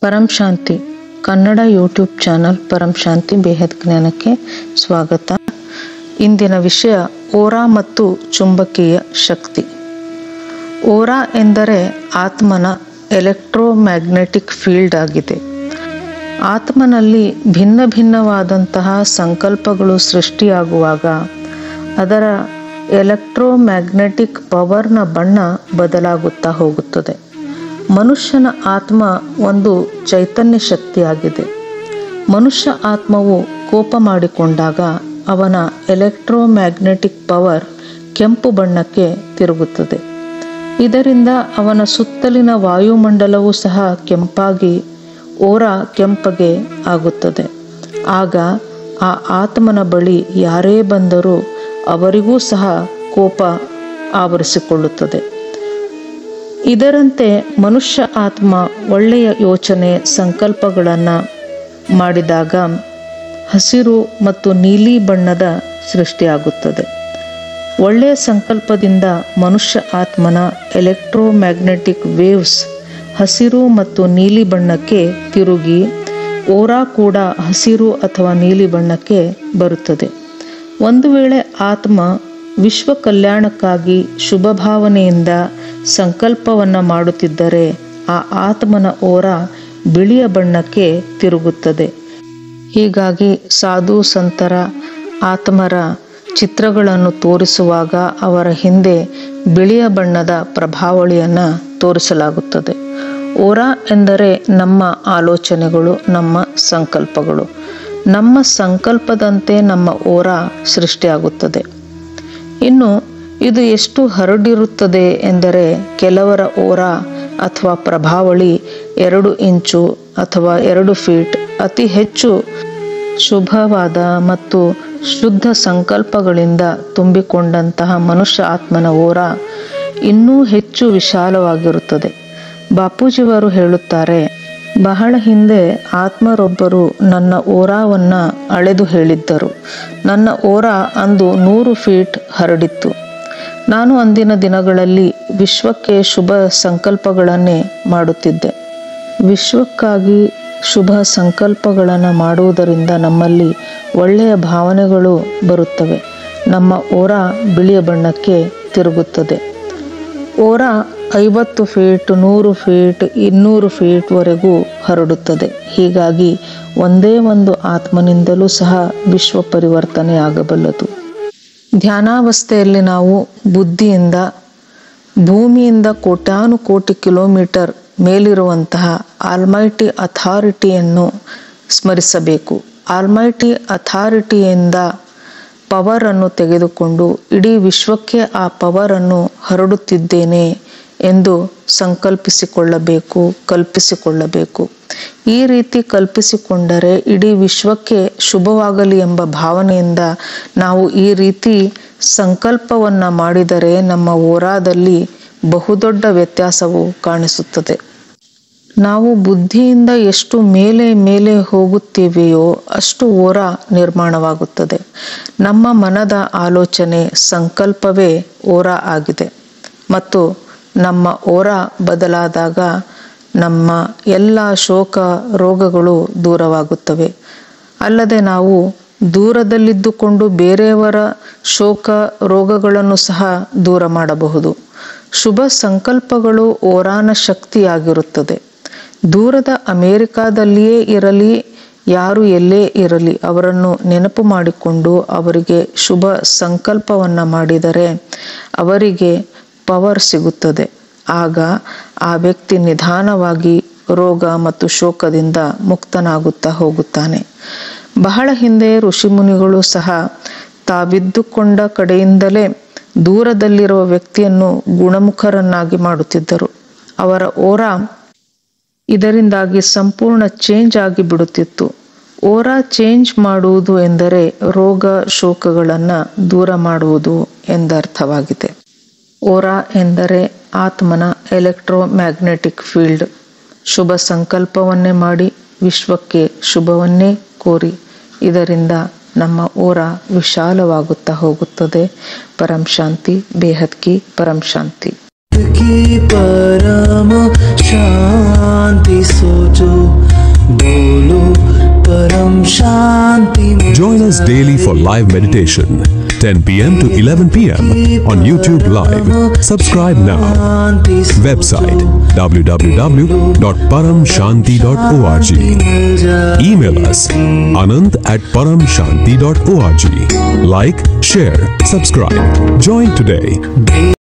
ಪರಂ ಶಾಂತಿ Kannada YouTube channel ಪರಂ ಶಾಂತಿ ಬೇಹದ್ ಜ್ಞಾನಕ್ಕೆ ಸ್ವಾಗತ. ಇಂದಿನ ವಿಷಯ ಓರಾ ಮತ್ತು ಚುಂಬಕೀಯ ಶಕ್ತಿ. ಓರಾ ಎಂದರೆ ಆತ್ಮನ ಎಲೆಕ್ಟ್ರೋಮ್ಯಾಗ್ನೆಟಿಕ್ ಫೀಲ್ಡ್ ಆಗಿದೆ. ಆತ್ಮನಲ್ಲಿ ಭಿನ್ನ ಭಿನ್ನವಾದಂತಹ ಸಂಕಲ್ಪಗಳು ಸೃಷ್ಟಿಯಾಗುವಾಗ ಅದರ ಎಲೆಕ್ಟ್ರೋಮ್ಯಾಗ್ನೆಟಿಕ್ ಪವರ್ನ ಬಣ್ಣ ಬದಲಾಗುತ್ತಾ ಹೋಗುತ್ತದೆ. ಮನುಷ್ಯನ ಆತ್ಮ ಒಂದು ಚೈತನ್ಯ ಶಕ್ತಿಯಾಗಿದೆ. ಮನುಷ್ಯ ಆತ್ಮವು ಕೋಪ ಮಾಡಿಕೊಂಡಾಗ ಅವನ ಎಲೆಕ್ಟ್ರೋಮ್ಯಾಗ್ನೆಟಿಕ್ ಪವರ್ ಕೆಂಪು ಬಣ್ಣಕ್ಕೆ ತಿರುಗುತ್ತದೆ. ಇದರಿಂದ ಅವನ ಸುತ್ತಲಿನ ವಾಯುಮಂಡಲವೂ ಸಹ ಕೆಂಪಾಗಿ ಓರಾ ಕೆಂಪಗೆ ಆಗುತ್ತದೆ. ಆಗ ಆ ಆತ್ಮನ ಬಳಿ ಯಾರೇ ಬಂದರೂ ಅವರಿಗೂ ಸಹ ಕೋಪ ಆವರಿಸಿಕೊಳ್ಳುತ್ತದೆ. ಇದರಂತೆ ಮನುಷ್ಯ ಆತ್ಮ ಒಳ್ಳೆಯ ಯೋಚನೆ ಸಂಕಲ್ಪಗಳನ್ನು ಮಾಡಿದಾಗ ಹಸಿರು ಮತ್ತು ನೀಲಿ ಬಣ್ಣದ ಸೃಷ್ಟಿಯಾಗುತ್ತದೆ. ಒಳ್ಳೆಯ ಸಂಕಲ್ಪದಿಂದ ಮನುಷ್ಯ ಆತ್ಮನ ಎಲೆಕ್ಟ್ರೋಮ್ಯಾಗ್ನೆಟಿಕ್ ವೇವ್ಸ್ ಹಸಿರು ಮತ್ತು ನೀಲಿ ಬಣ್ಣಕ್ಕೆ ತಿರುಗಿ ಓರಾ ಕೂಡ ಹಸಿರು ಅಥವಾ ನೀಲಿ ಬಣ್ಣಕ್ಕೆ ಬರುತ್ತದೆ. ಒಂದು ವೇಳೆ ಆತ್ಮ ವಿಶ್ವ ಕಲ್ಯಾಣಕ್ಕಾಗಿ ಶುಭ ಭಾವನೆಯಿಂದ ಸಂಕಲ್ಪವನ್ನು ಮಾಡುತ್ತಿದ್ದರೆ ಆ ಆತ್ಮನ ಓರಾ ಬಿಳಿಯ ಬಣ್ಣಕ್ಕೆ ತಿರುಗುತ್ತದೆ. ಹೀಗಾಗಿ ಸಾಧು ಸಂತರ ಆತ್ಮರ ಚಿತ್ರಗಳನ್ನು ತೋರಿಸುವಾಗ ಅವರ ಹಿಂದೆ ಬಿಳಿಯ ಬಣ್ಣದ ಪ್ರಭಾವಳಿಯನ್ನು ತೋರಿಸಲಾಗುತ್ತದೆ. ಓರಾ ಎಂದರೆ ನಮ್ಮ ಆಲೋಚನೆಗಳು, ನಮ್ಮ ಸಂಕಲ್ಪಗಳು. ನಮ್ಮ ಸಂಕಲ್ಪದಂತೆ ನಮ್ಮ ಓರಾ ಸೃಷ್ಟಿಯಾಗುತ್ತದೆ. ಇನ್ನು ಇದು ಎಷ್ಟು ಹರಡಿರುತ್ತದೆ ಎಂದರೆ ಕೆಲವರ ಓರಾ ಅಥವಾ ಪ್ರಭಾವಳಿ 2 ಇಂಚು ಅಥವಾ 2 ಫೀಟ್. ಅತಿ ಹೆಚ್ಚು ಶುಭವಾದ ಮತ್ತು ಶುದ್ಧ ಸಂಕಲ್ಪಗಳಿಂದ ತುಂಬಿಕೊಂಡಂತಹ ಮನುಷ್ಯ ಆತ್ಮನ ಓರಾ ಇನ್ನೂ ಹೆಚ್ಚು ವಿಶಾಲವಾಗಿರುತ್ತದೆ. ಬಾಪೂಜಿಯವರು ಹೇಳುತ್ತಾರೆ, ಬಹಳ ಹಿಂದೆ ಆತ್ಮರೊಬ್ಬರು ನನ್ನ ಓರಾವನ್ನು ಅಳೆದು ಹೇಳಿದ್ದರು. ನನ್ನ ಓರಾ ಅಂದು 100 ಫೀಟ್ ಹರಡಿತ್ತು. ನಾನು ಅಂದಿನ ದಿನಗಳಲ್ಲಿ ವಿಶ್ವಕ್ಕೆ ಶುಭ ಸಂಕಲ್ಪಗಳನ್ನೇ ಮಾಡುತ್ತಿದ್ದೆ. ವಿಶ್ವಕ್ಕಾಗಿ ಶುಭ ಸಂಕಲ್ಪಗಳನ್ನು ಮಾಡುವುದರಿಂದ ನಮ್ಮಲ್ಲಿ ಒಳ್ಳೆಯ ಭಾವನೆಗಳು ಬರುತ್ತವೆ. ನಮ್ಮ ಓರಾ ಬಿಳಿಯ ಬಣ್ಣಕ್ಕೆ ತಿರುಗುತ್ತದೆ. ಓರಾ 50 ಫೀಟ್, 100 ಫೀಟ್, 200 ಫೀಟ್ವರೆಗೂ ಹರಡುತ್ತದೆ. ಹೀಗಾಗಿ ಒಂದೇ ಒಂದು ಆತ್ಮನಿಂದಲೂ ಸಹ ವಿಶ್ವ ಪರಿವರ್ತನೆ ಆಗಬಲ್ಲದು. ಧ್ಯಾನಾವಸ್ಥೆಯಲ್ಲಿ ನಾವು ಬುದ್ಧಿಯಿಂದ ಭೂಮಿಯಿಂದ ಕೋಟ್ಯಾನುಕೋಟಿ ಕಿಲೋಮೀಟರ್ ಮೇಲಿರುವಂತಹ ಆಲ್ಮೈಟಿ ಅಥಾರಿಟಿಯನ್ನು ಸ್ಮರಿಸಬೇಕು. ಆಲ್ಮೈಟಿ ಅಥಾರಿಟಿಯಿಂದ ಪವರನ್ನು ತೆಗೆದುಕೊಂಡು ಇಡೀ ವಿಶ್ವಕ್ಕೆ ಆ ಪವರನ್ನು ಹರಡುತ್ತಿದ್ದೇನೆ ಎಂದು ಕಲ್ಪಿಸಿಕೊಳ್ಳಬೇಕು. ಈ ರೀತಿ ಕಲ್ಪಿಸಿಕೊಂಡರೆ ಇಡೀ ವಿಶ್ವಕ್ಕೆ ಶುಭವಾಗಲಿ ಎಂಬ ಭಾವನೆಯಿಂದ ನಾವು ಈ ರೀತಿ ಸಂಕಲ್ಪವನ್ನು ಮಾಡಿದರೆ ನಮ್ಮ ಓರಾದಲ್ಲಿ ಬಹುದೊಡ್ಡ ವ್ಯತ್ಯಾಸವು ಕಾಣಿಸುತ್ತದೆ. ನಾವು ಬುದ್ಧಿಯಿಂದ ಎಷ್ಟು ಮೇಲೆ ಹೋಗುತ್ತೇವೆಯೋ ಅಷ್ಟು ಓರಾ ನಿರ್ಮಾಣವಾಗುತ್ತದೆ. ನಮ್ಮ ಮನದ ಆಲೋಚನೆ ಸಂಕಲ್ಪವೇ ಓರಾ ಆಗಿದೆ ಮತ್ತು ನಮ್ಮ ಓರಾ ಬದಲಾದಾಗ ನಮ್ಮ ಎಲ್ಲ ಶೋಕ ರೋಗಗಳು ದೂರವಾಗುತ್ತವೆ. ಅಲ್ಲದೆ ನಾವು ದೂರದಲ್ಲಿದ್ದುಕೊಂಡು ಬೇರೆಯವರ ಶೋಕ ರೋಗಗಳನ್ನು ಸಹ ದೂರ ಮಾಡಬಹುದು. ಶುಭ ಸಂಕಲ್ಪಗಳು ಓರಾನ ಶಕ್ತಿಯಾಗಿರುತ್ತದೆ. ದೂರದ ಅಮೇರಿಕಾದಲ್ಲಿಯೇ ಇರಲಿ, ಯಾರು ಎಲ್ಲೇ ಇರಲಿ, ಅವರನ್ನು ನೆನಪು ಮಾಡಿಕೊಂಡು ಅವರಿಗೆ ಶುಭ ಸಂಕಲ್ಪವನ್ನು ಮಾಡಿದರೆ ಅವರಿಗೆ ಪವರ್ ಸಿಗುತ್ತದೆ. ಆಗ ಆ ವ್ಯಕ್ತಿ ನಿಧಾನವಾಗಿ ರೋಗ ಮತ್ತು ಶೋಕದಿಂದ ಮುಕ್ತನಾಗುತ್ತಾ ಹೋಗುತ್ತಾನೆ. ಬಹಳ ಹಿಂದೆ ಋಷಿಮುನಿಗಳು ಸಹ ತಾವಿದ್ದುಕೊಂಡ ಕಡೆಯಿಂದಲೇ ದೂರದಲ್ಲಿರುವ ವ್ಯಕ್ತಿಯನ್ನು ಗುಣಮುಖರನ್ನಾಗಿ ಮಾಡುತ್ತಿದ್ದರು. ಅವರ ಓರಾ ಇದರಿಂದಾಗಿ ಸಂಪೂರ್ಣ ಚೇಂಜ್ ಆಗಿ ಬಿಡುತ್ತಿತ್ತು. ಓರಾ ಚೇಂಜ್ ಮಾಡುವುದು ಎಂದರೆ ರೋಗ ಶೋಕಗಳನ್ನು ದೂರ ಮಾಡುವುದು ಎಂದರ್ಥವಾಗಿದೆ. ಓರಾ ಎಂದರೆ ಆತ್ಮನ ಎಲೆಕ್ಟ್ರೋಮ್ಯಾಗ್ನೆಟಿಕ್ ಫೀಲ್ಡ್. ಶುಭ ಸಂಕಲ್ಪವನ್ನೇ ಮಾಡಿ ವಿಶ್ವಕ್ಕೆ ಶುಭವನ್ನೇ ಕೋರಿ ಇದರಿಂದ ನಮ್ಮ ಓರಾ ವಿಶಾಲವಾಗುತ್ತಾ ಹೋಗುತ್ತದೆ. ಪರಂ ಶಾಂತಿ ಬೇಹದ್ ಕಿ ಪರಂ ಶಾಂತಿ. परम शांति सोचो। us daily for live meditation, 10 p.m. to 11 p.m. on YouTube Live. Subscribe now. Website www.paramshanti.org. Email us anant@paramshanti.org. Like, share, subscribe. Join today.